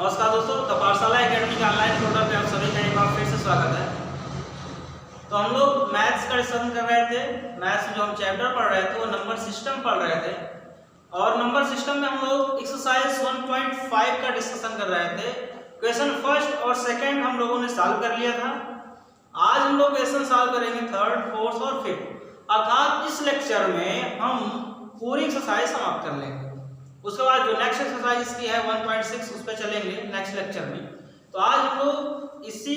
नमस्कार दोस्तों, तो पाठशाला एकेडमी के ऑनलाइन पोर्टल पे आप सभी का एक बार फिर से स्वागत है। तो हम लोग मैथ्स का डिस्कशन कर रहे थे। मैथ्स में जो हम चैप्टर पढ़ रहे थे वो नंबर सिस्टम पढ़ रहे थे, और नंबर सिस्टम में हम लोग एक्सरसाइज 1.5 का डिस्कशन कर रहे थे। क्वेश्चन फर्स्ट और सेकंड हम लोगों ने सॉल्व कर लिया था। आज हम लोग क्वेश्चन सॉल्व करेंगे थर्ड, फोर्थ और फिफ्थ, अर्थात इस लेक्चर में हम पूरी एक्सरसाइज समाप्त कर लेंगे। उसके बाद जो नेक्स्ट एक्सरसाइज इसकी है 1.6 उस पर चलेंगे नेक्स्ट लेक्चर में। तो आज हम लोग इसी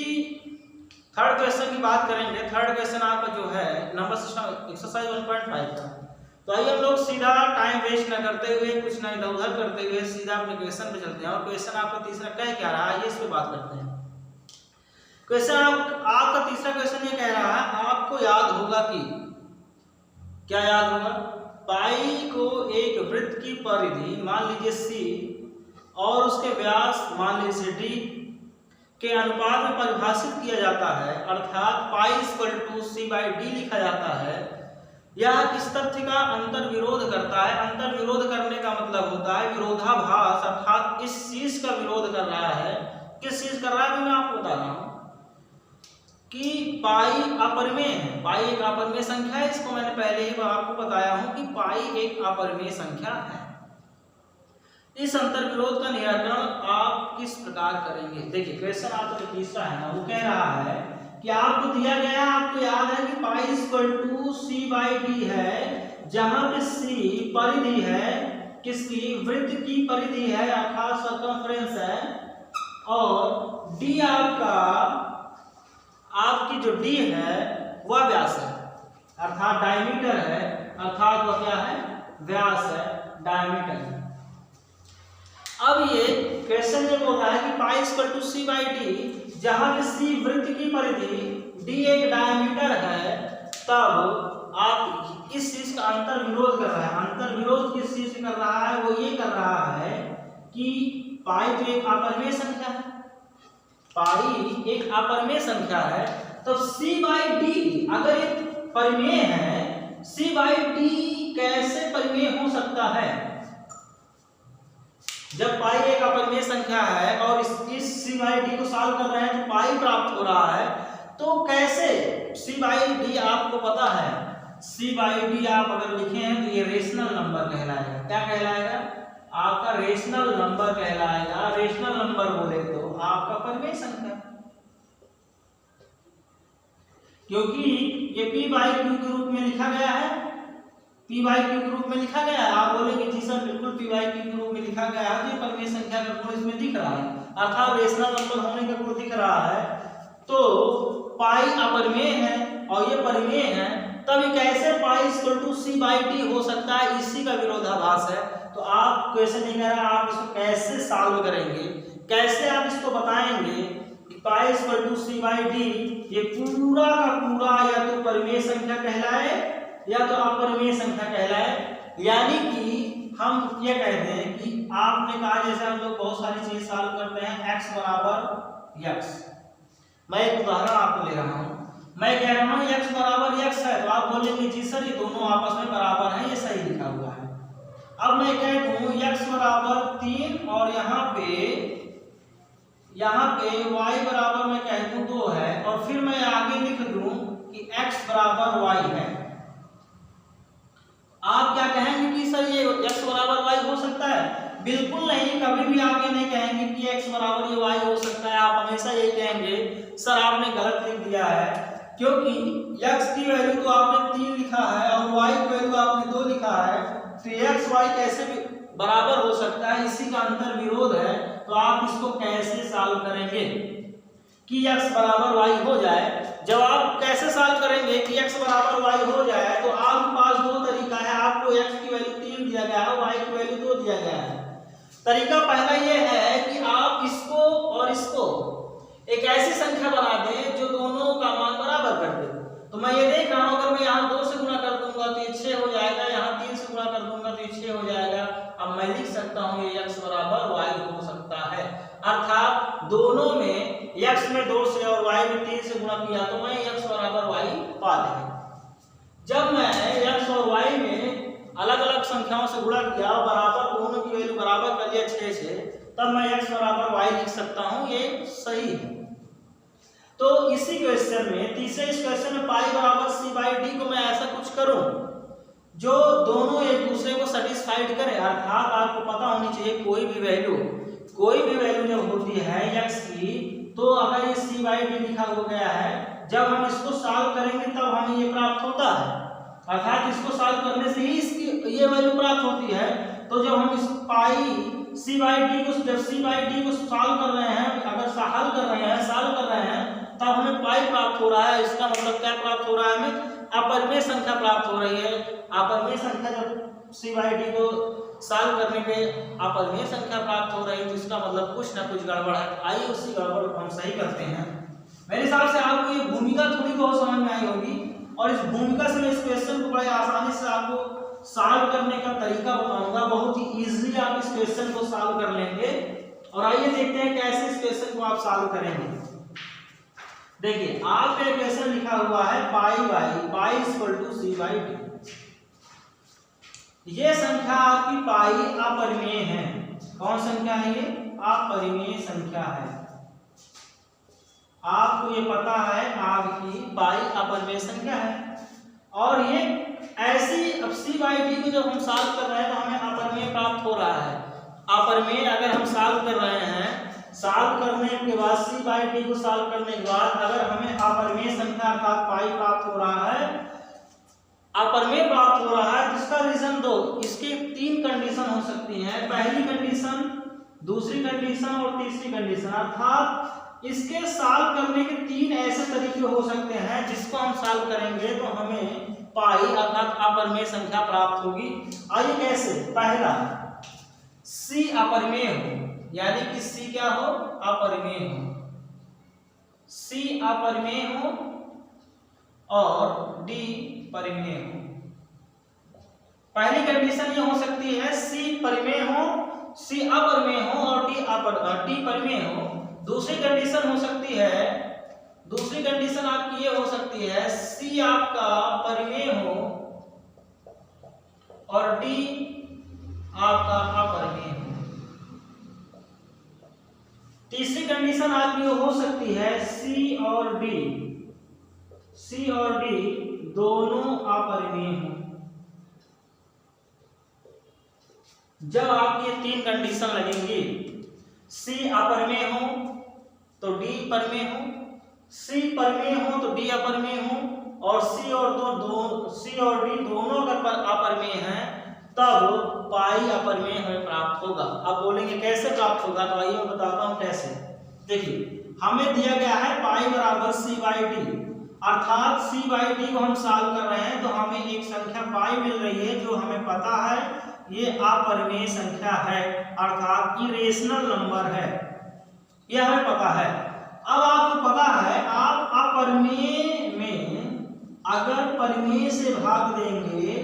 थर्ड क्वेश्चन की बात करेंगे। थर्ड क्वेश्चन आपका जो है नंबर सिस्टम एक्सरसाइज 1.5 का। तो आइए हम लोग सीधा टाइम वेस्ट न करते हुए, कुछ ना इधर उधर करते हुए सीधा अपने क्वेश्चन पे चलते हैं। और क्वेश्चन आपका तीसरा क्या रहा है, ये इस पे बात करते हैं। क्वेश्चन आपका तीसरा क्वेश्चन ये कह रहा है, आपको याद होगा कि क्या याद होगा, पाई को एक वृत्त की परिधि मान लीजिए C और उसके व्यास मान लीजिए D के अनुपात में परिभाषित किया जाता है, अर्थात पाई C/D लिखा जाता है। यह किस तथ्य का अंतर विरोध करता है। अंतर विरोध करने का मतलब होता है विरोधाभास, अर्थात इस चीज का विरोध कर रहा है। किस चीज कर रहा है मैं आपको बता रहा हूं कि पाई अपरिमेय है। पाई एक अपरिमेय संख्या है। इसको मैंने पहले ही आपको बताया हूं कि पाई एक अपरिमेय संख्या है। इस अंतर विरोध का निराकरण आप किस प्रकार करेंगे। देखिए क्वेश्चन आपका जो तीसरा है ना, वो कह रहा है कि आपको दिया गया, आपको याद है कि पाई C/D है, जहां पे C परिधि है, किसकी, वृत्त की परिधि है, अर्थात सर्कमफ्रेंस है, और D आपकी जो D है वह व्यास है, अर्थात डायमीटर है, अर्थात वह क्या है, व्यास है, डायमीटर है। अब ये क्वेश्चन में बोल रहा है कि पाई C/D, जहां पे C वृत्त की परिधि, D एक डायमीटर है, तब आप इस चीज का अंतर विरोध कर रहा है। अंतर विरोध किस चीज से कर रहा है, वो ये कर रहा है कि पाई तो एक अपरिमेय संख्या है, पाई एक अपरिमेय संख्या है, तो C/D अगर एक परिमेय है, C/D कैसे परिमेय हो सकता है। जब पाई एक अपरिमेय संख्या है और इस C/D को सॉल्व कर रहे हैं तो पाई प्राप्त हो रहा है, तो कैसे C/D आपको पता है, C/D आप अगर लिखे हैं तो ये रेशनल नंबर कहलाएगा। क्या कहलाएगा, आपका रेशनल नंबर कहलाएगा। रेशनल नंबर बोले तो आपका परिमेय संख्या, क्योंकि ये P/Q के रूप में लिखा गया है। P/Q के रूप में लिखा गया है। आप बोलेंगे जी सर बिल्कुल P/Q के रूप में लिखा गया है, तो ये परिमेय संख्या का गुण इसमें दिख रहा है, अर्थात रेशनल नंबर होने का गुण दिख रहा है। तो पाई अपरिमेय है और ये परिमेय है, तब ये कैसे पाई C/D हो सकता है, इसी का विरोधाभास है। तो आप क्वेश्चन नहीं कह रहा, आप इसको कैसे सॉल्व करेंगे, कैसे आप इसको बताएंगे कि पाई C/D ये पूरा का पूरा या तो परिमेय संख्या कहलाए या तो अपरिमेय संख्या कहलाए। यानी कि हम ये कहते हैं कि आपने कहा, जैसे हम लोग बहुत सारी चीज सॉल्व करते हैं, x बराबर x। मैं एक उदाहरण आपको ले रहा हूं, मैं कह रहा हूं x बराबर x है, तो आप बोलेंगे जी सर ये दोनों आपस में बराबर है, ये सही लिखा हुआ है। अब मैं कह दूं x बराबर 3 और यहाँ पे y बराबर मैं कह दूं 2 है, और फिर मैं आगे लिख दूं कि x बराबर y है। आप क्या कहेंगे कि सर ये x बराबर y हो सकता है? बिल्कुल नहीं, कभी भी आप ये नहीं कहेंगे कि x बराबर ये y हो सकता है। आप हमेशा ये कहेंगे सर आपने गलत लिख दिया है, क्योंकि x की वैल्यू तो आपने 3 लिखा है और y की वैल्यू आपने 2 लिखा है, तो x y कैसे बराबर हो सकता है, इसी का अंतर विरोध है। तो आप इसको कैसे सॉल्व करेंगे कि x बराबर y हो जाए। जब आप कैसे सॉल्व करेंगे कि x बराबर y हो जाए, तो आपके पास दो तरीका है। आपको x की वैल्यू 3 दिया गया है, y की वैल्यू 2 दिया गया है। तरीका पहला ये है कि आप इसको और इसको एक ऐसी संख्या बना दें जो दोनों का मान बराबर कर दे। तो मैं ये देख रहा हूं, अगर मैं यहाँ 2 से गुणा कर दूंगा तो ये 6 हो जाएगा, यहाँ 3 से गुणा कर दूंगा तो ये 6 हो जाएगा। अब मैं लिख सकता हूँ ये x बराबर y हो सकता है, अर्थात दोनों में x में 2 से और y में 3 से गुणा किया तो मैं x बराबर y पा लेंगे। जब मैं x और y में अलग अलग संख्याओं से गुणा किया और बराबर दोनों की वैल्यू बराबर कर लिया 6 से, तब मैं x बराबर y लिख सकता हूं, ये सही है। तो इसी क्वेश्चन में, तीसरे इस क्वेश्चन में पाई बराबर c/d को मैं ऐसा कुछ करूं जो दोनों एक दूसरे को सेटिस्फाइड करे, अर्थात आपको पता होनी चाहिए कोई भी वैल्यू जब होती है x की, तो अगर ये c/d लिखा हो गया है, जब हम इसको सॉल्व करेंगे तब हमें ये प्राप्त होता है, अर्थात इसको सॉल्व करने से ही इसकी ये वैल्यू प्राप्त होती है। तो जब हम इस पाई c/d को, जब c/d को सॉल्व कर रहे हैं, अगर हल कर रहे हैं, सॉल्व कर रहे हैं, तब हमें पाई प्राप्त हो रहा है। इसका मतलब क्या प्राप्त हो रहा है, हमें अपरिमेय संख्या प्राप्त हो रही है। अपरिमेय संख्या जब c/d को सॉल्व करने पे अपरिमेय संख्या प्राप्त हो रही है, तो इसका मतलब कुछ ना कुछ गड़बड़ है। आइए उसी गड़बड़ को हम सही करते हैं। मेरे हिसाब से आपको ये भूमिका थोड़ी बहुत समझ में आई होगी, और इस भूमिका से मैं इस क्वेश्चन को बड़े आसानी से आपको सॉल्व करने का तरीका बताऊंगा। बहुत ही इजीली आप इस क्वेश्चन को सॉल्व कर लेंगे। और आइए देखते हैं कैसे इस क्वेश्चन को आप सॉल्व करेंगे। देखिए, आपका क्वेश्चन लिखा हुआ है पाई इक्वल टू c/d। ये संख्या आपकी पाई अपरिमेय है। कौन संख्या है ये? अपरिमेय संख्या है। आपको ये पता है आपकी पाई अपरिमेय संख्या है, और ये ऐसी, अब c/d को जब हम सॉल्व कर रहे हैं तो हमें अपरिमेय प्राप्त हो रहा है। अपरिमेय अगर हम सॉल्व कर रहे हैं, सॉल्व करने के बाद c/d को सॉल्व करने के बाद अगर हमें अपरिमेय संख्या अर्थात पाई प्राप्त हो रहा है, अपरिमेय प्राप्त हो रहा है, जिसका रीजन दो, इसकी तीन कंडीशन हो सकती हैं। पहली कंडीशन, दूसरी कंडीशन और तीसरी कंडीशन, अर्थात इसके सॉल्व करने के तीन ऐसे तरीके हो सकते हैं जिसको हम सॉल्व करेंगे तो हमें पाई अर्थात अपरिमेय संख्या प्राप्त होगी। आइए कैसे? पहला, c अपरिमेय हो, यानी कि c क्या हो? अपरिमेय हो। c अपरिमेय हो और d परिमेय हो। पहली कंडीशन ये हो सकती है c परिमेय हो, c अपरिमेय हो और d परिमेय हो। दूसरी कंडीशन हो सकती है, दूसरी कंडीशन आपकी ये हो सकती है c आपका परिमेय हो और d आपका अपरिमेय हो। तीसरी कंडीशन आपकी हो सकती है c और d दोनों अपरिमेय हो। जब आपकी ये तीन कंडीशन लगेंगी, c अपरिमेय हो तो d परिमेय हो, c परिमेय हो तो d अपरिमेय हो, और c और d दोनों अगर अपरिमेय हैं तब पाई अपरिमेय हमें प्राप्त होगा। अब बोलेंगे कैसे प्राप्त होगा, तो आइए मैं बताता हूं कैसे। देखिए, हमें दिया गया है पाई बराबर c/d, अर्थात c/d को हम सॉल्व कर रहे हैं तो हमें एक संख्या पाई मिल रही है जो हमें पता है ये अपरिमेय संख्या है, अर्थात इरेशनल नंबर है, ये हमें पता है। अब आपको पता है आप अपरिमेय में अगर परिमेय से भाग देंगे,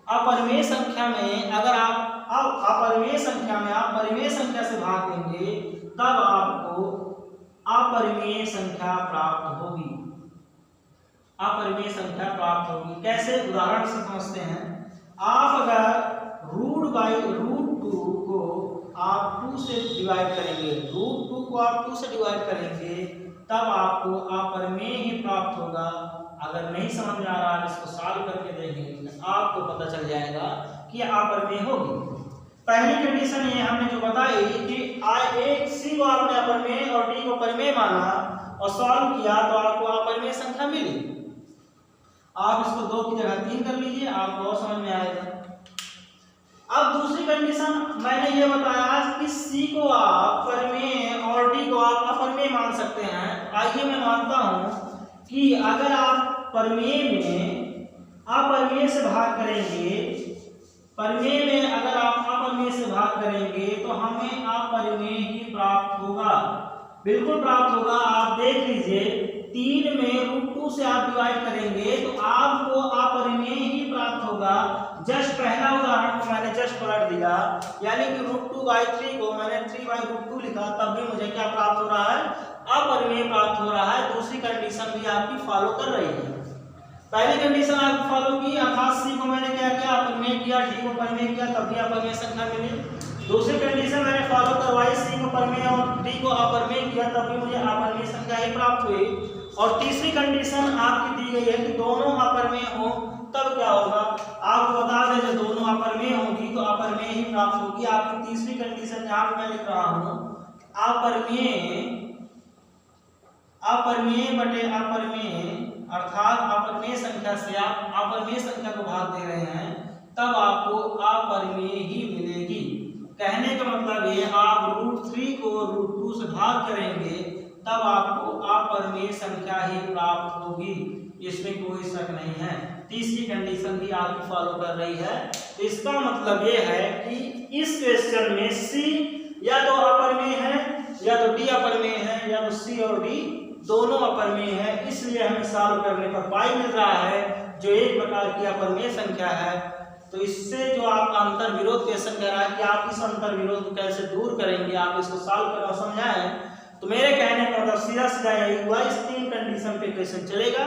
अपरिमेय संख्या में अगर आप अपरिमेय संख्या में आप परिमेय संख्या से भाग देंगे तब आपको अपरिमेय संख्या प्राप्त होगी। अपरिमेय संख्या प्राप्त होगी कैसे? उदाहरण से समझते हैं। आप अगर √2 को आप 2 से डिवाइड करेंगे, √2 को आप 2 से डिवाइड करेंगे तब आपको अपरिमेय ही प्राप्त होगा। अगर नहीं समझ में आ रहा है, इसको सॉल्व करके देखेंगे आपको पता चल जाएगा कि अपरिमेय होगी। पहली कंडीशन ये हमने जो बताई कि एक c को आपने अपरिमेय और d को परिमेय माना और सॉल्व किया तो आपको अपरिमेय संख्या मिली। आप इसको 2 की जगह 3 कर लीजिए, आपको और समझ में आएगा। अब दूसरी कंडीशन मैंने ये बताया कि c को आप परिमेय और d को आप अपरिमेय मान सकते हैं। आइए मैं मानता हूं कि अगर आप परिमेय में अपरिमेय से भाग करेंगे, परिमेय में अगर आप अपरिमेय से भाग करेंगे तो हमें अपरिमेय ही प्राप्त होगा, बिल्कुल प्राप्त होगा। आप देख लीजिए 3 में √2 से आप डिवाइड करेंगे तो आपको अपरिमेय ही प्राप्त होगा। जस्ट पहला उदाहरण को मैंने जस्ट पलट दिया, यानी कि √2/3 को मैंने 3/√2 लिखा, तब भी मुझे क्या प्राप्त हो रहा है? अपरिमेय प्राप्त हो रहा है। दूसरी कंडीशन भी आपकी फॉलो कर रही है। पहली कंडीशन आपको फॉलो की, अर्थात c को मैंने क्या किया? अपरिमेय किया, d को परिमेय किया, तब भी अपरिमेय संख्या मिली। दूसरी कंडीशन मैंने फॉलो करवाई, सी को परमेय और डी को अपरमेय किया, तब भी मुझे अपरमेय संख्या ही प्राप्त हुई। और तीसरी कंडीशन आपकी दी गई है कि दोनों अपरमेय हो, तब क्या होगा, आपको बता दें जब दोनों अपरमेय होगी तो अपरमेय ही प्राप्त होगी। आपकी तीसरी कंडीशन जहां पर मैं लिख रहा हूं, अपरमेय बटे अपरमेय, अर्थात अपरमेय संख्या से आप अपरमेय संख्या को भाग दे रहे हैं, तब आपको अपरमेय ही मिलेगी। कहने का मतलब ये, आप √3 को √2 से भाग करेंगे तब आपको अपरमेय संख्या ही प्राप्त होगी, इसमें कोई शक नहीं है। तीसरी कंडीशन भी आपकी फॉलो कर रही है। तो इसका मतलब ये है कि इस क्वेश्चन में सी या तो अपरमेय है या तो डी अपरमेय है, या तो सी और डी दोनों अपरमेय है, इसलिए हमें सॉल्व करने पर पाई मिल रहा है जो एक प्रकार की अपरमेय संख्या है। तो इससे जो आपका अंतर विरोध क्वेश्चन कह रहा है कि आप इस अंतर विरोध को कैसे दूर करेंगे, आप इसको सॉल्व करना समझाएं, तो मेरे कहने का मतलब सीधा यही हुआ, इस 3 कंडीशन पे क्वेश्चन चलेगा।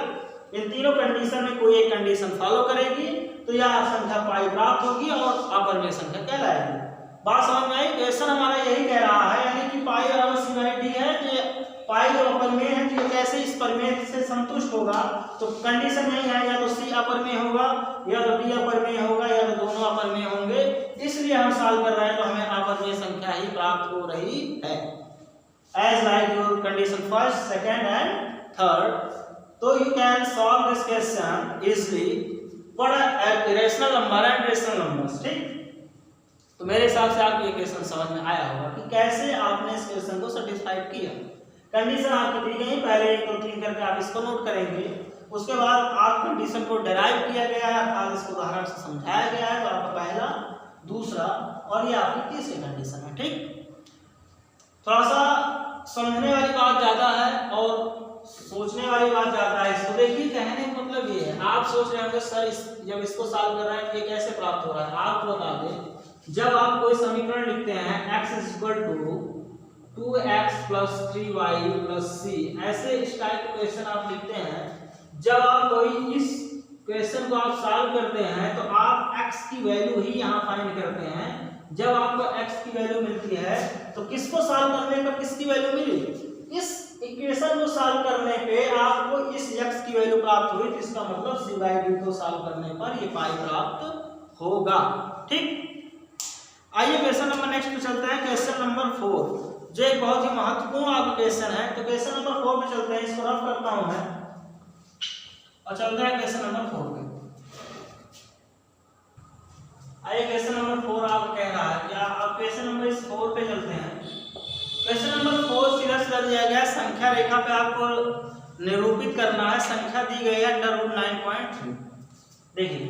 इन तीनों कंडीशन में कोई एक कंडीशन फॉलो करेगी तो यह संख्या पाई प्राप्त होगी और अपरमेय संख्या कहलाएगी। बात समझ में आई? क्वेश्चन हमारा यही कह रहा है, यानी कि पाई बराबर सी बाई डी है, कि पाई जो अपरमेय है तो कैसे इस परमेय से संतुष्ट होगा, तो कंडीशन यही है, या तो सी अपरमेय होगा या तो डी अपरमेय होगा या तो दोनों अपरमेय होंगे, इसलिए हम सॉल्व कर रहे हैं, तो हमें अपरमेय संख्या ही प्राप्त हो रही है। As like your condition first, second and third, तो you can solve this question easily for irrational number and rational numbers, ठीक? तो मेरे हिसाब से आपको ये क्वेश्चन समझ में आया होगा कि कैसे आपने इस क्वेश्चन को सेटिस्फाइड किया। कंडीशन आपको दी गई, पहले 1 2 3 करके आप इसको नोट करेंगे, उसके बाद आप कंडीशन को डेराइव किया गया है, अर्थात इसको उदाहरण से समझाया गया है, तो आपका पहला, दूसरा और ये आपकी तीसरी कंडीशन है, ठीक? थोड़ा सा समझने वाली बात ज्यादा है और सोचने वाली बात ज्यादा है। इसको देखिए, कहने का मतलब ये है, आप सोच रहे होंगे सर जब इसको सॉल्व कर रहे हैं ये कैसे प्राप्त हो रहा है। आपको बता दें, जब आप कोई समीकरण लिखते हैं x = 2x + 3y + c, ऐसे इस टाइप का क्वेश्चन आप लिखते हैं, जब आप कोई इस क्वेश्चन को आप सॉल्व करते हैं तो आप x की वैल्यू ही यहाँ फाइंड करते हैं। जब आपको x की वैल्यू मिलती है तो किसको सॉल्व करने पर किसकी वैल्यू मिली, इस इक्वेशन को सॉल्व करने पे आपको इस x की वैल्यू प्राप्त हुई, जिसका मतलब c/d को सॉल्व करने पर ये पाई प्राप्त होगा, ठीक? आइए क्वेश्चन नंबर नेक्स्ट पे चलते हैं, क्वेश्चन नंबर 4, जो एक बहुत ही महत्वपूर्ण आपका क्वेश्चन है। तो क्वेश्चन नंबर 4 पे चलते हैं, इसको रफ करता हूं मैं और चलते हैं क्वेश्चन नंबर 4 पे। आइए क्वेश्चन नंबर 4 आपको कह रहा है, क्या आप क्वेश्चन नंबर 4 पे चलते हैं। क्वेश्चन नंबर 4 सीधा दिया गया, संख्या रेखा पे आपको निरूपित करना है, संख्या दी गई है √9.3। देखिए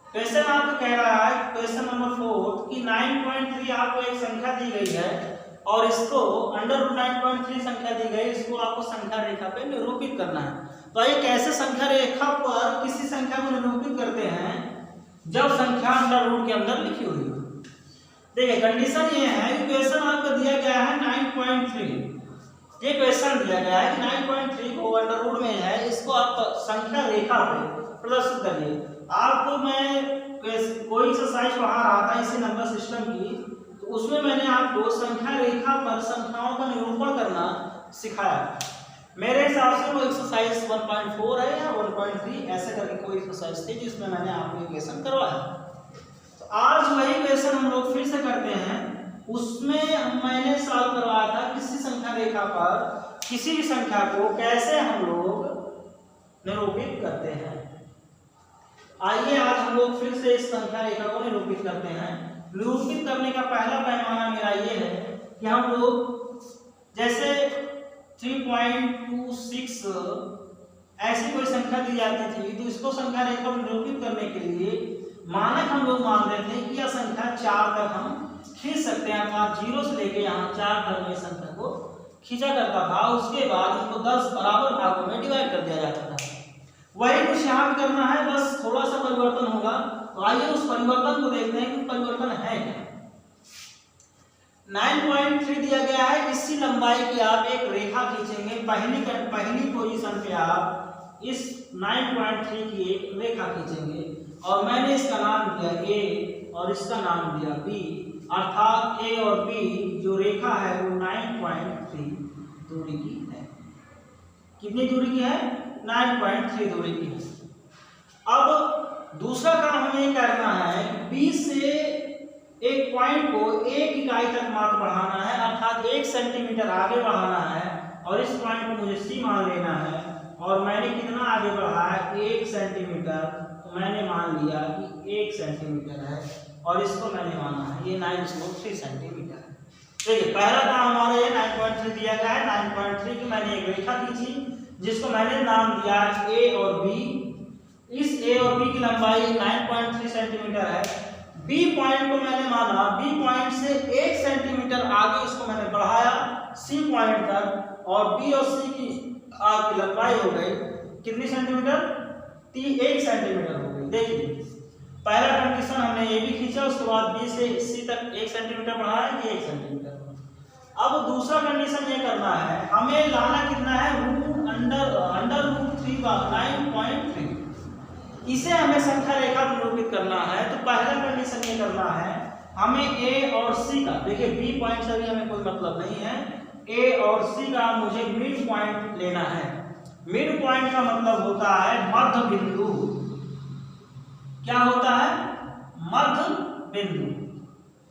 क्वेश्चन आपको कह रहा है, क्वेश्चन नंबर 4 कि 9.3 आपको एक संख्या दी गई है और इसको √9.3 संख्या दी गई, इसको आपको संख्या रेखा पे निरूपित करना है। तो ये कैसे संख्या रेखा पर किसी संख्या को निरूपित करते हैं, जब संख्या अंडर रूट के अंदर लिखी हुई है। देखिए कंडीशन ये है, क्वेश्चन आपको दिया गया है 9.3, ये क्वेश्चन दिया गया है कि 9.3 को अंडर रूट में है, इसको आप संख्या रेखा पे प्रदर्शित करिए। आपको मैं कोई एक्सरसाइज पढ़ा रहा था इसी नंबर सिस्टम की, तो उसमें मैंने आपको संख्या रेखा पर संख्याओं का निरूपण करना सिखाया। मेरे हिसाब से वो एक्सरसाइज 1.4 है या 1.3 ऐसे करके कोई एक्सरसाइज थी जिसमें मैंने आपको क्वेश्चन करवाया। तो आज वही क्वेश्चन हम लोग फिर से करते हैं, उसमें मैंने सॉल्व करवाया था किसी संख्या रेखा पर किसी भी संख्या को कैसे हम लोग निरूपित करते हैं। आइए आज हम लोग फिर से इस संख्या रेखा को निरूपित करते हैं। निरूपित करने का पहला पैमाना मेरा ये है कि हम लोग जैसे 3.26 ऐसी कोई संख्या दी जाती थी, तो इसको संख्या रेखा को निरूपित करने के लिए मानक हम लोग मान रहे थे कि यह संख्या 4 तक हम खींच सकते हैं, अर्थात 0 से लेके यहाँ 4 तक में संख्या को खींचा करता था। उसके बाद उनको 10 बराबर भागों में डिवाइड कर दिया जाता था। वही कुछ यहाँ भी करना है, बस थोड़ा सा परिवर्तन होगा। तो आइए उस परिवर्तन को देखते हैं कि परिवर्तन है क्या। 9.3 दिया गया है, इसी लंबाई की आप एक रेखा खींचेंगे। पहली पोजीशन पे आप इस 9.3 की एक रेखा खींचेंगे और मैंने इसका नाम दिया A और इसका नाम दिया B। अर्थात ए और बी जो रेखा है वो 9.3 दूरी की है। कितनी दूरी की है? 9.3 दूरी की है। अब दूसरा काम हमें करना है, बी से एक पॉइंट को 1 इकाई तक मात्र बढ़ाना है, अर्थात 1 सेंटीमीटर आगे बढ़ाना है और इस पॉइंट को मुझे सी मान लेना है। और मैंने कितना आगे बढ़ाया? 1 सेंटीमीटर। तो मैंने मान लिया कि 1 सेंटीमीटर है और इसको मैंने माना है ये 9.3 सेंटीमीटर है। देखिए पहला काम हमारा ये 9.3 दिया गया है। 9.3 की मैंने एक रेखा खींची जिसको मैंने नाम दिया ए और बी। इस ए और बी की लंबाई 9.3 सेंटीमीटर है। बी पॉइंट को मैंने माना, बी पॉइंट से 1 सेंटीमीटर आगे इसको मैंने बढ़ाया सी पॉइंट तक और बी और सी की आपकी लंबाई हो गई कितनी सेंटीमीटर? 1 सेंटीमीटर हो गई। देखिए पहला कंडीशन हमने ए बी खींचा, उसके बाद बी से सी तक 1 सेंटीमीटर बढ़ाया, ये 1 सेंटीमीटर। अब दूसरा कंडीशन ये करना है, हमें लाना कितना है? अंडर रूट 3 का 9.3। इसे हमें संख्या रेखा में निरूपित करना है। तो पहला कंडीशन ये करना है, हमें ए और सी का, देखिए बी पॉइंट से भी हमें कोई मतलब नहीं है, ए और सी का मुझे मिड पॉइंट लेना है। मिड पॉइंट का मतलब होता है मध्य बिंदु। क्या होता है? मध्य बिंदु।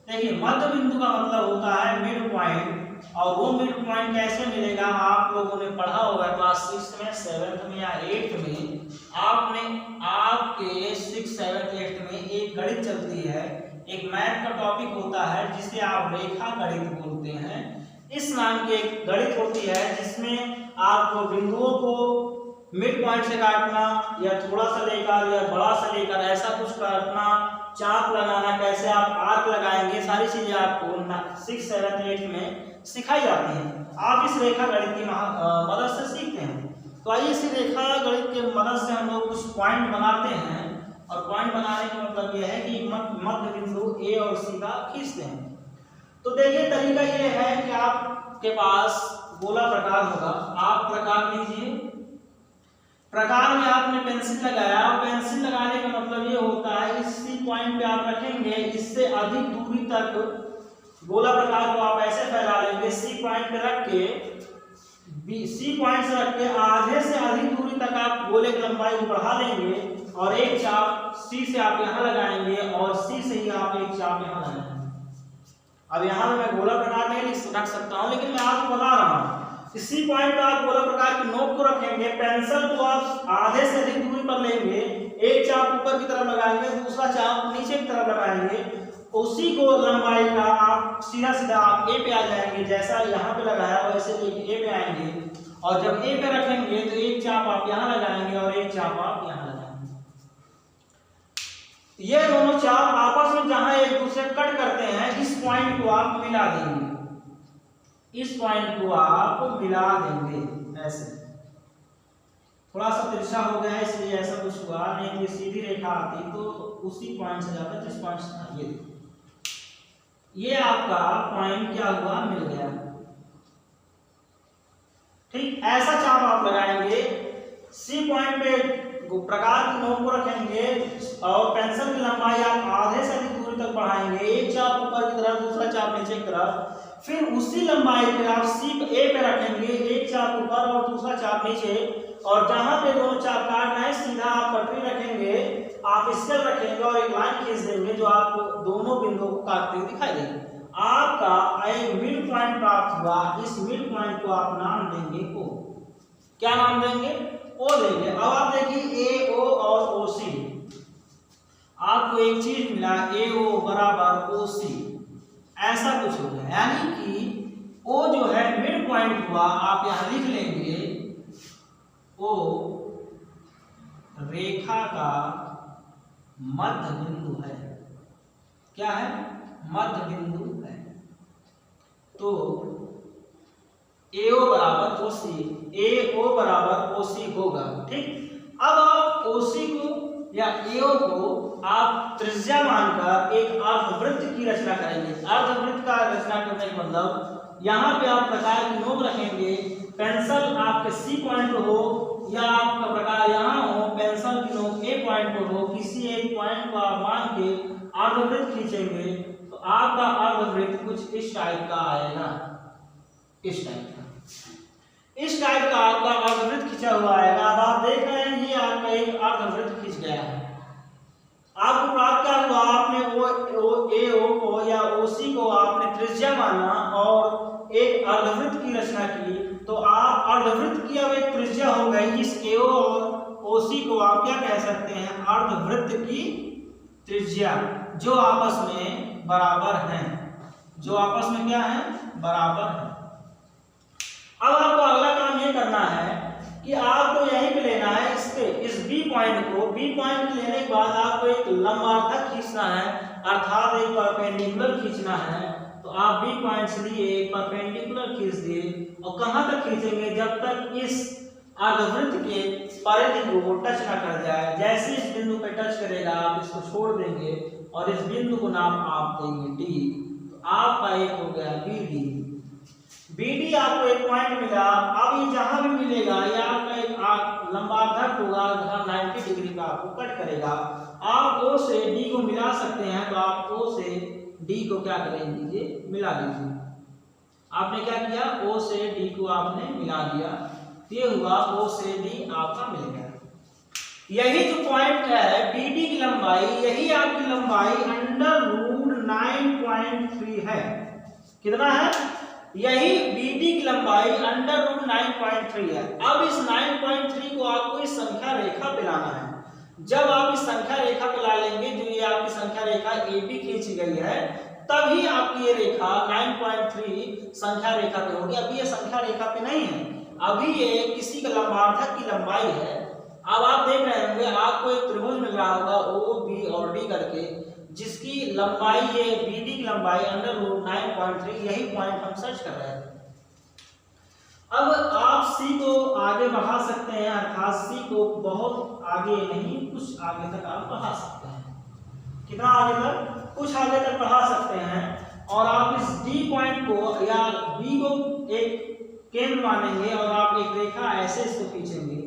देखिए मध्य बिंदु का मतलब होता है मिड पॉइंट। और वो मिड पॉइंट कैसे मिलेगा? आप लोगों ने पढ़ा होगा क्लास 6 में, 7th में या 8th में। आपके 6, 7, 8 में एक गणित चलती है, एक मैथ का टॉपिक होता है जिसे आप रेखा गणित बोलते हैं। इस नाम की एक गणित होती है जिसमें आपको बिंदुओं को मिड पॉइंट से काटना या थोड़ा सा लेकर या बड़ा सा लेकर ऐसा कुछ काटना, चाप लगाना, कैसे आप आर्क लगाएंगे, सारी चीजें आपको 6, 7, 8 में सिखाई जाती हैं। आप इस रेखा गणित की मदद से सीखते हैं। तो आइए इसी रेखा गणित के मदद से हम लोग कुछ पॉइंट बनाते हैं। और पॉइंट बनाने का मतलब यह है कि मध्य बिंदु ए और सी का खींचते हैं। तो देखिए तरीका ये है कि आपके पास गोला प्रकार होगा, आप प्रकार लीजिए। प्रकार में आपने पेंसिल लगाया और पेंसिल लगाने का मतलब ये होता है इस सी पॉइंट पे आप रखेंगे, इससे अधिक दूरी तक गोला प्रकार को आप ऐसे फैला लेंगे। सी पॉइंट पे रख के, सी पॉइंट से रख के आधे से अधिक दूरी तक आप गोले की लंबाई को बढ़ा लेंगे और एक चाप सी से आप यहाँ लगाएंगे और सी से ही आप एक चाप यहाँ लगाएंगे। अब यहाँ पे मैं गोला प्रकार नहीं रख सकता हूँ, लेकिन मैं आपको बता रहा हूँ इसी पॉइंट पे आप गोला प्रकार की नोक को रखेंगे, पेंसिल को आप आधे से अधिक दूरी पर लेंगे, एक चाप ऊपर की तरफ लगाएंगे, दूसरा चाप नीचे की तरफ लगाएंगे, उसी को लंबाई का आप सीधा सीधा आप ए पे आ जाएंगे। जैसा यहाँ पे लगाया वैसे लेके ए पे आएंगे और जब ए पे रखेंगे तो एक चाप आप यहाँ लगाएंगे और एक चाप आप यहाँ लगाएंगे। ये दोनों चाप आपस में जहां एक दूसरे कट करते हैं, इस पॉइंट को आप मिला देंगे, इस पॉइंट को आप मिला देंगे। ऐसे थोड़ा सा तिरछा हो गया है इसलिए ऐसा कुछ हुआ, नहीं तो सीधी रेखा आती तो उसी पॉइंट से जाता जिस पॉइंट से ये आपका पॉइंट क्या हुआ? मिल गया। ठीक ऐसा चाप आप लगाएंगे, सी पॉइंट पे प्रकार की नोक को रखेंगे और पेंसिल की लंबाई आप आधे से अधिक दूरी तक बढ़ाएंगे, एक चाप ऊपर की तरफ, दूसरा चाप नीचे की तरफ, फिर उसी लंबाई पे आप सी ए पे रखेंगे, एक चाप ऊपर और दूसरा चाप नीचे, और जहां पे दोनों चाप काटना है सीधा आप पटरी रखेंगे, आप स्केल रखेंगे और एक लाइन खींच देंगे जो आपको दोनों बिंदुओं को काटते हुए दिखाई देगी। आपका एक मिड पॉइंट प्राप्त हुआ। इस मिड पॉइंट को आप नाम देंगे ओ। क्या नाम देंगे? ओ देंगे। अब आप देखिए ए ओ और ओ सी, आपको एक चीज मिला ए ओ बराबर ओ सी, ऐसा कुछ हो गया, यानी कि ओ जो है मिड पॉइंट हुआ। आप यहां लिख लेंगे ओ रेखा का मध्य बिंदु है। क्या है? मध्य बिंदु है। तो AO बराबर OC, AO बराबर OC होगा। ठीक, अब आप OC को या AO को आप त्रिज्या मानकर एक अर्धवृत्त की रचना करेंगे। अर्धवृत्त का रचना करने का मतलब यहाँ पे आप प्रकार की नोक रखेंगे, पेंसिल आपके सी पॉइंट पर हो या आपका प्रकार यहाँ हो, पेंसिल की नोक ए पॉइंट पर हो, किसी एक पॉइंट को आप मान के अर्धवृत्त खींचेंगे। तो आपका अर्धवृत्त कुछ इस टाइप का आएगा, इस टाइप का, इस टाइप का आपका अर्धवृत्त खींचा हुआ आएगा। अब आप देख रहे हैं ये आपका एक अर्धवृत्त खींच गया है। आपको प्राप्त क्या हुआ, आपने AO को या OC को आपने त्रिज्या माना और एक अर्धवृत्त की रचना की, तो आप अर्धवृत्त की अब एक त्रिज्या हो गई। इस AO और OC को आप क्या कह सकते हैं, अर्धवृत्त की त्रिज्या, जो आपस में बराबर हैं, जो आपस में क्या है, बराबर है। अब आपको अगला काम ये करना है कि आपको यहीं पे लेना है इस B पॉइंट को। B पॉइंट लेने के बाद आपको एक लंबार्धक खींचना है, अर्थात एक परपेंडिकुलर खींचना है। तो आप B पॉइंट से लिए एक परपेंडिकुलर खींच दिए, और कहां तक खींचेंगे, जब तक इस अर्धवृत्त के परिधि को टच ना कर जाए। जैसे इस बिंदु पे टच करेगा आप इसको छोड़ देंगे और इस बिंदु को नाम आप देंगे D। तो आपका एक हो गया BD आपको एक पॉइंट मिला। अब ये जहां भी मिलेगा ये आपका एक लंबार्धक होगा, 90 डिग्री का आपको कट करेगा। आप O से D को मिला सकते हैं, तो आप O से D को क्या करेंगे, मिला दीजिए। आपने क्या किया, O से D को आपने मिला दिया, ये हुआ O से D आपका मिल गया। यही जो पॉइंट है BD की लंबाई, यही आपकी लंबाई √9.3 है। कितना है, यही BD की लंबाई √9.3 है। अब इस 9.3 को आपको इस संख्या रेखा पे लाना है। जब आप इस संख्या रेखा पे ला लेंगे, जो ये आपकी संख्या रेखा AB खींची गई है, तभी आपकी ये रेखा 9.3 संख्या रेखा पे होगी। अभी ये संख्या रेखा पे नहीं है, अभी ये किसी का लंबार्धक की लंबाई है। अब आप देख रहे होंगे आपको एक त्रिभुज मिल रहा होगा OB और D करके, जिसकी लंबाई ये BD की लंबाई √9.3, यही पॉइंट हम सर्च कर रहे हैं। अब आप C को आगे बढ़ा सकते हैं, अर्थात C को बहुत आगे नहीं, कुछ आगे तक आप बढ़ा सकते हैं। कितना आगे तक, कुछ आगे तक बढ़ा सकते हैं। और आप इस D पॉइंट को या B को एक केंद्र मानेंगे और आप एक रेखा ऐसे इसको खींचेंगे,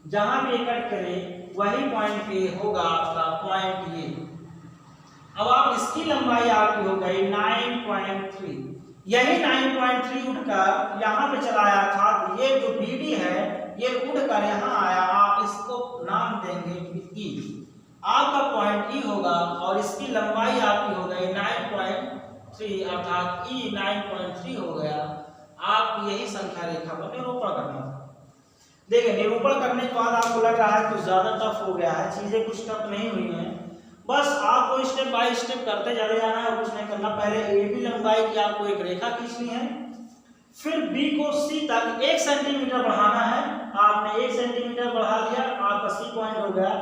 जहां भी कट करे वही पॉइंट पे होगा आपका पॉइंट ये। अब आप इसकी लंबाई आपकी हो गई 9.3। यही 9.3 उठकर यहाँ पे चला आया था। ये जो BD है ये उठकर यहाँ आया, आप इसको नाम देंगे E। आपका पॉइंट E होगा और इसकी लंबाई आपकी हो गई 9.3, अर्थात E 9.3 हो गया। आप यही संख्या रेखा पर निरूपण करना था। देखिए, निरूपण करने के बाद आपको लग रहा है कुछ ज्यादा टफ हो गया है, चीजें कुछ टफ नहीं हुई हैं। बस आपको स्टेप बाय स्टेप करते चले जाना है और कुछ नहीं करना। पहले AB लंबाई की आपको एक रेखा खींचनी है, फिर B को C तक 1 सेंटीमीटर बढ़ाना है। आपने 1 सेंटीमीटर बढ़ा दिया, आपका C पॉइंट हो गया।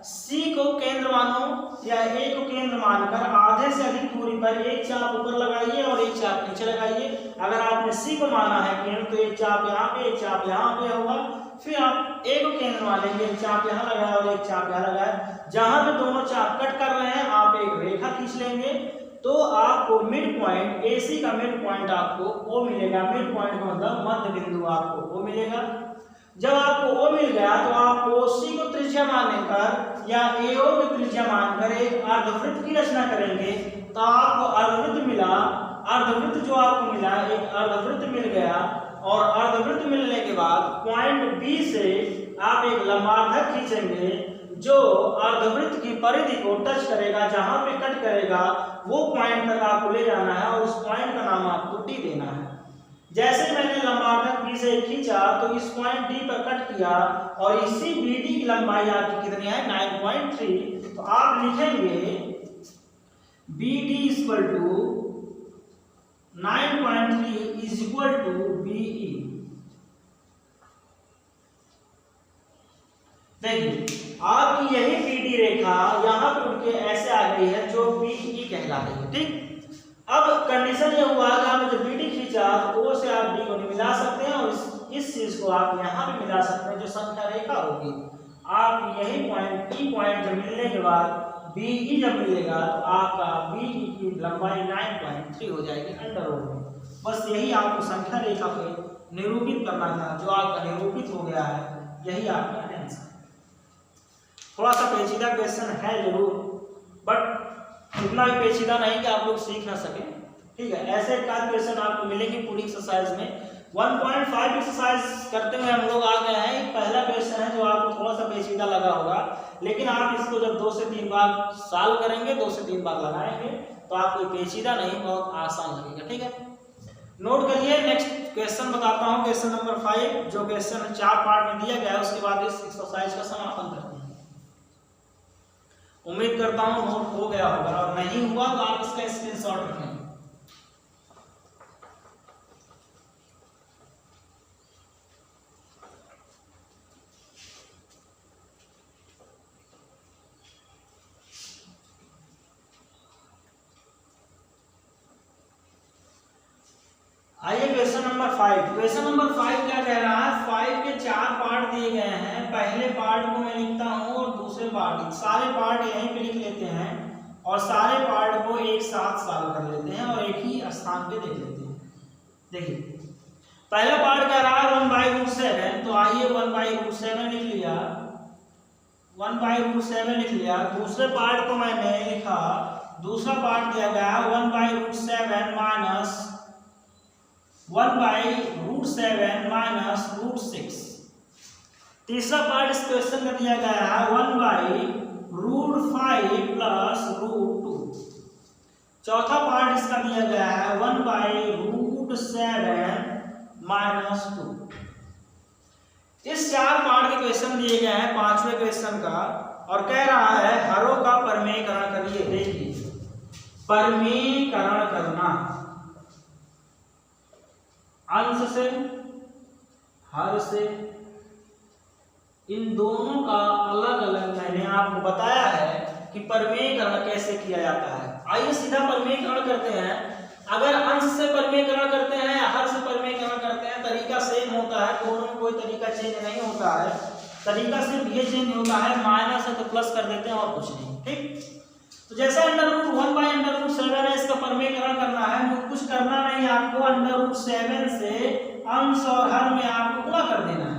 C को केंद्र मानो या A को केंद्र मानकर आधे से अधिक दूरी पर एक चाप ऊपर लगाइए और एक चाप नीचे लगाइए। अगर आपने C को माना है केंद्र, तो एक चाप यहाँ पे, एक चाप यहाँ पे होगा। फिर आप A को केंद्र मानेंगे, एक चाप यहाँ लगाया और एक चाप यहाँ लगाया। जहां पे दोनों चाप कट कर रहे हैं आप एक रेखा खींच लेंगे, तो आपको मिड पॉइंट, AC का मिड पॉइंट आपको O मिलेगा। मिड पॉइंट का मतलब मध्य बिंदु आपको O मिलेगा। जब आपको O मिल गया तो आप OC को त्रिज्या मानकर या AO को त्रिज्या मानकर एक अर्धवृत्त की रचना करेंगे, तो आपको अर्धवृत्त मिला। अर्धवृत्त जो आपको मिला, एक अर्धवृत्त मिल गया। और अर्धवृत्त मिलने के बाद पॉइंट B से आप एक लंबार्धक खींचेंगे, जो अर्धवृत्त की परिधि को टच करेगा, जहां पे कट करेगा वो पॉइंट तक आपको ले जाना है और उस पॉइंट का नाम आपको D देना है। जैसे मैंने लंबार्धक B से खींचा तो इस पॉइंट D पर कट किया और इसी BD की लंबाई आपकी कितनी है, 9.3। तो आप लिखेंगे BD equal to 9.3 is equal to BE। देखिए, आपकी यही BD रेखा यहाँ पे उठ के ऐसे आ गई है, जो BE कहला रही है। ठीक, अब कंडीशन ये हुआ कि आपने जब BD खींचा तो O से आप D को मिला सकते हैं और इस चीज को आप यहाँ पे मिला सकते हैं, जो संख्या रेखा होगी। आप यही पॉइंट E पॉइंट जब मिलने के बाद BE जब मिलेगा तो आपका BE की लंबाई 9.3 हो जाएगी अंडरवुड में। बस यही आपको संख्या रेखा पे निरूपित करना था, जो आपका निरूपित हो गया है। यही आपका आंसर। थोड़ा सा पेचीदा क्वेश्चन है जरूर, बट इतना भी पेचीदा नहीं कि आप लोग सीख ना सकें, ठीक है। ऐसे एक आध क्वेश्चन आपको मिलेंगे पूरी एक्सरसाइज में। 1.5 एक्सरसाइज करते हुए हम लोग आ गए हैं। एक पहला क्वेश्चन है जो आपको थोड़ा सा पेचीदा लगा होगा, लेकिन आप इसको जब 2 से 3 बार सॉल्व करेंगे, 2 से 3 बार लगाएंगे, तो आपको पेचीदा नहीं, बहुत आसान लगेगा, ठीक है। नोट करिए। नेक्स्ट क्वेश्चन बताता हूँ, क्वेश्चन नंबर 5, जो क्वेश्चन 4 पार्ट में दिया गया है। उसके बाद इस एक्सरसाइज का समापन करते हैं। उम्मीद करता हूँ नोट हो गया होगा, और नहीं हुआ तो आप इसका स्क्रीनशॉट रखें। आइए क्वेश्चन नंबर 5। क्वेश्चन नंबर 5 क्या कह रहा है? 5 के 4 पार्ट दिए गए हैं। पहले पार्ट को मैं लिखता हूं और दूसरे पार्ट, सारे पार्ट यहीं पे लिख लेते हैं और सारे पार्ट को एक साथ सॉल्व कर लेते हैं और एक ही स्थान पे देख लेते हैं। देखिए पहला पार्ट कह रहा है 1/√7, तो आइए 1/√7 लिख लिया, 1/√7 लिख लिया। दूसरे पार्ट को मैंने लिखा, दूसरा पार्ट दिया गया 1/√7 माइनस 1/√7 माइनस √6। तीसरा पार्ट इस क्वेश्चन का दिया गया है 1/√5 प्लस √2। चौथा पार्ट इसका दिया गया है 1/√7 माइनस 2। इस 4 पार्ट के क्वेश्चन दिए गए हैं 5वें क्वेश्चन का, और कह रहा है हरों का परमेयकरण करिए। देखिए परमेयकरण करना, अंश से हर से, इन दोनों का अलग अलग मैंने आपको बताया है कि परमेयकरण कैसे किया जाता है। आइए सीधा परमेयकरण करते हैं। अगर अंश से परमेयकरण करते हैं या हर से परमेयकरण करते हैं, तरीका सेम होता है, दोनों में कोई तरीका चेंज नहीं होता है। तरीका सिर्फ ये चेंज होता है, माइनस है तो प्लस कर देते हैं और कुछ नहीं, ठीक। तो जैसे √1/√7 है, इसका परमेयकरण करना है, कुछ करना नहीं आपको। √7 से अंश और हर में आपको गुणा कर देना है।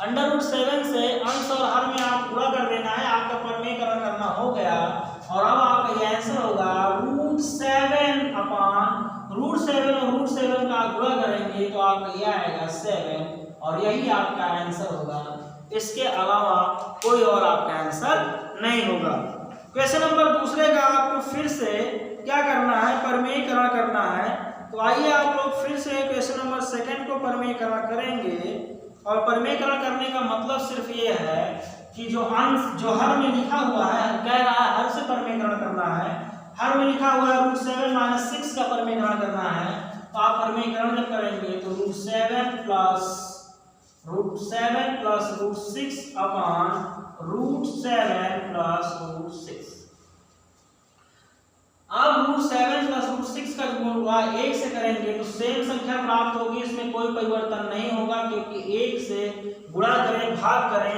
√7 से अंश और हर में आप गुणा कर देना है, आपका परमेयकरण करना हो गया। और अब आपका ये आंसर होगा √7 अपान √7 और √7 का गुणा करेंगे तो आपका ये आएगा 7, और यही आपका आंसर होगा। इसके अलावा कोई और आपका आंसर नहीं होगा। क्वेश्चन नंबर दूसरे का आपको फिर से क्या करना है? परमेयकरण करना है। तो आइए आप लोग फिर से क्वेश्चन नंबर 2 को परमेयकरण करेंगे, और परमेयकरण करने का मतलब सिर्फ ये है कि जो अंश जो हर में लिखा हुआ है, कह रहा है हर से परमेयकरण करना है। हर में लिखा हुआ है √7 माइनस 6 का परमेयकरण करना है। तो आप परमेयकरण जब करेंगे तो √7 प्लस √6 अपान √7 प्लस √6। अब √7 प्लस √6 का गुणा 1 से करेंगे तो सेम संख्या प्राप्त होगी, इसमें कोई परिवर्तन नहीं होगा, क्योंकि 1 से गुणा करें भाग करें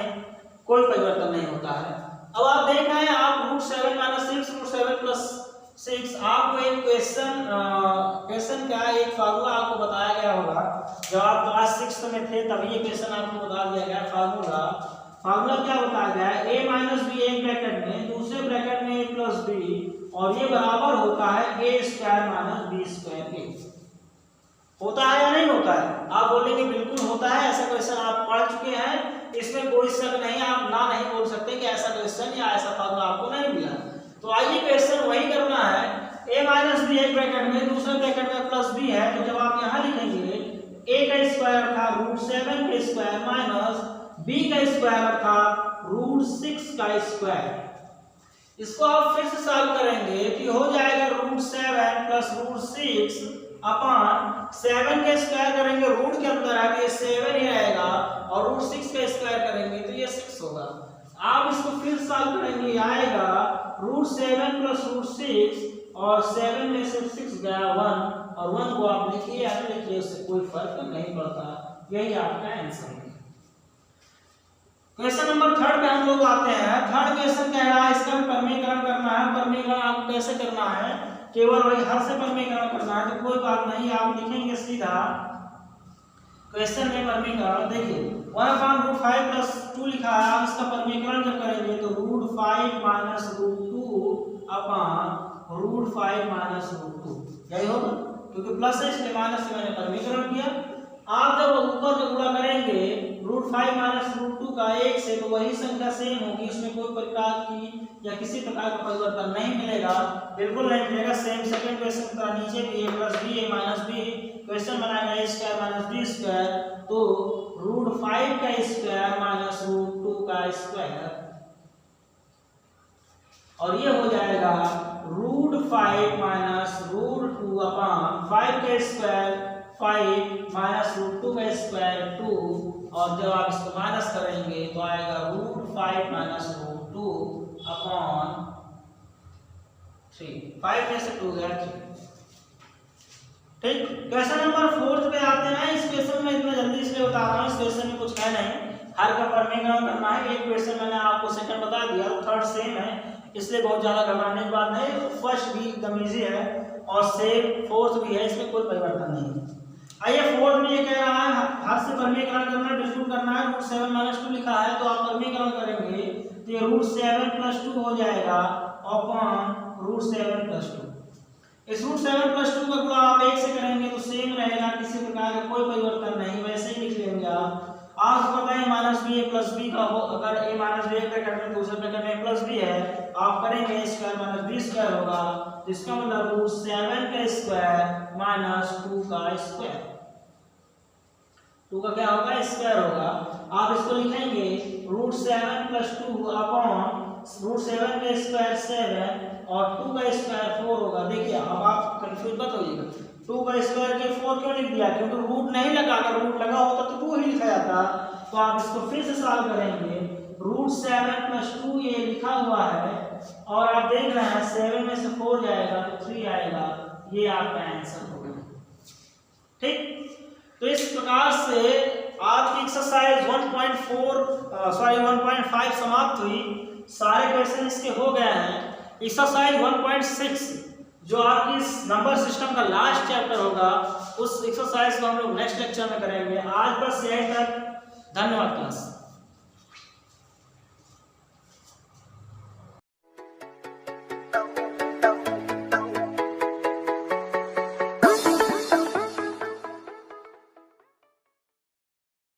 कोई परिवर्तन नहीं होता है। अब आप देख रहे हैं, आप √7 माइनस 6 √7 प्लस 6, आपको एक क्वेश्चन का एक फार्मूला आपको बताया गया होगा। जब आप क्लास 6 में थे तभी ये क्वेश्चन आपको बता दिया गया। फार्मूला क्या बताया गया है? a माइनस बी एक ब्रैकेट में, दूसरे ब्रैकेट में a प्लस बी, और ये बराबर होता है a² माइनस b²। होता है या नहीं होता है? आप बोलेंगे बिल्कुल होता है, ऐसा क्वेश्चन आप पढ़ चुके हैं, इसमें कोई शक नहीं। आप ना नहीं बोल सकते कि ऐसा क्वेश्चन या ऐसा फार्मूला आपको नहीं मिला। तो आइए क्वेश्चन वही करना है। a माइनस बी एक ब्रैकेट में, दूसरे ब्रैकेट में प्लस b है, तो जब आप यहाँ लिखेंगे a का स्क्वायर था √7 का स्क्वायर माइनस b का स्क्वायर था √6 का स्क्वायर। इसको आप फिर से सॉल्व करेंगे तो हो जाएगा √7 प्लस √6 अपान 7 का स्क्वायर करेंगे, रूट के अंदर है तो ये 7 ही रहेगा, और √6 का स्क्वायर करेंगे तो ये 6 होगा। आप इसको फिर सॉल्व करेंगे, आएगा √7 प्लस √6, और 7 में से 6 गया 1, और 1 को आप लिखिए या नहीं लिखिए उससे कोई फर्क नहीं पड़ता। यही आपका आंसर है। क्वेश्चन नंबर 3 पे हम लोग आते हैं। थर्ड क्वेश्चन कह रहा है इसका भी परमेयकरण करना है। परमेयकरण आपको कैसे करना है? केवल वही हर से परमेयकरण करना है, तो कोई बात नहीं, आप लिखेंगे सीधा क्वेश्चन में परमेयकरण। देखिए 1/√5 प्लस 2 लिखा है, आप इसका परमेयकरण जब करेंगे तो √5 माइनस √2 अपान 5 माइनस रूट 2, यही होगा क्योंकि प्लस है इसलिए माइनस से मैंने परिमीकरण किया। आप जब ऊपर में गुणा करेंगे रूट 5 माइनस रूट 2 का 1 से तो वही संख्या सेम होगी, इसमें कोई प्रकार की या किसी प्रकार का परिवर्तन नहीं मिलेगा, बिल्कुल नहीं मिलेगा। सेम सेकंड क्वेश्चन की तरह नीचे भी a plus B a minus B, question बनाएगा a square minus B square, तो रूट 5 का स्क्वायर माइनस रूट 2 का स्क्वायर, और ये हो जाएगा रूट 5 माइनस रूट 2 अपॉन 5 का स्क्वायर 5 माइनस रूट 2 का स्क्वायर 2, और जब आप इसको माइनस करेंगे तो आएगा रूट 5 माइनस रूट 2 अपॉन 3, 5 में से 2 गया 3। ठीक, क्वेश्चन नंबर 4 पे आते हैं। इस क्वेश्चन में इतना जल्दी इसलिए बता रहा हूँ, इस क्वेश्चन में कुछ है नहीं, हर का परिमीकरण करना है। एक क्वेश्चन मैंने आपको सेकंड बता दिया, थर्ड सेम है, इसलिए बहुत ज्यादा घबराने की बात नहीं। फर्स्ट भी एकदम इजी है और सेम फोर्थ भी है, इसमें कोई परिवर्तन नहीं है। आइए फोर्थ में ये कह रहा है हर से परिमीकरण करना है, डिस्ट्रीब्यूट करना है। रूट 7 माइनस 2 लिखा है तो आप परिमीकरण करेंगे तो ये रूट 7 प्लस 2 हो जाएगा अपॉन रूट 7 प्लस 2। इस रूट 7 प्लस 2 का गुणा आप 1 से करेंगे तो सेम रहेगा, किसी प्रकार का कोई परिवर्तन नहीं, वैसे ही लिख लेंगे आप। आपको पता है माइनस बी ए प्लस बी का हो, अगर ए माइनस बी एक ब्रैकेट में दूसरे ब्रैकेट में प्लस बी है, आप करेंगे a square minus B square होगा, तो इसका मतलब रूट 7 का स्क्वायर माइनस 2 का स्क्वायर, 2 का क्या होगा स्क्वायर होगा। आप इसको लिखेंगे रूट 7 प्लस 2 अपॉन रूट 7 का स्क्वायर 7 और 2 का स्क्वायर 4 होगा। देखिए अब आप कंफ्यूज मत होइएगा, 2 का स्क्वायर के 4 क्यों लिख दिया, क्योंकि रूट नहीं लगा, अगर रूट लगा होता तो 2 ही लिखा जाता। तो आप इसको फिर से सॉल्व करेंगे, रूट 7 प्लस 2 ये लिखा हुआ है और आप देख रहे हैं 7 में से 4 जाएगा तो 3 आएगा, ये आपका आंसर होगा। ठीक, तो इस प्रकार से आपकी एक्सरसाइज 1.5 समाप्त हुई। सारे क्वेश्चन इसके हो गए हैं। एक्सरसाइज 1.6 जो आपकी इस नंबर सिस्टम का लास्ट चैप्टर होगा, उस एक्सरसाइज को हम लोग नेक्स्ट लेक्चर में करेंगे। आज बस यहीं तक, धन्यवाद क्लास।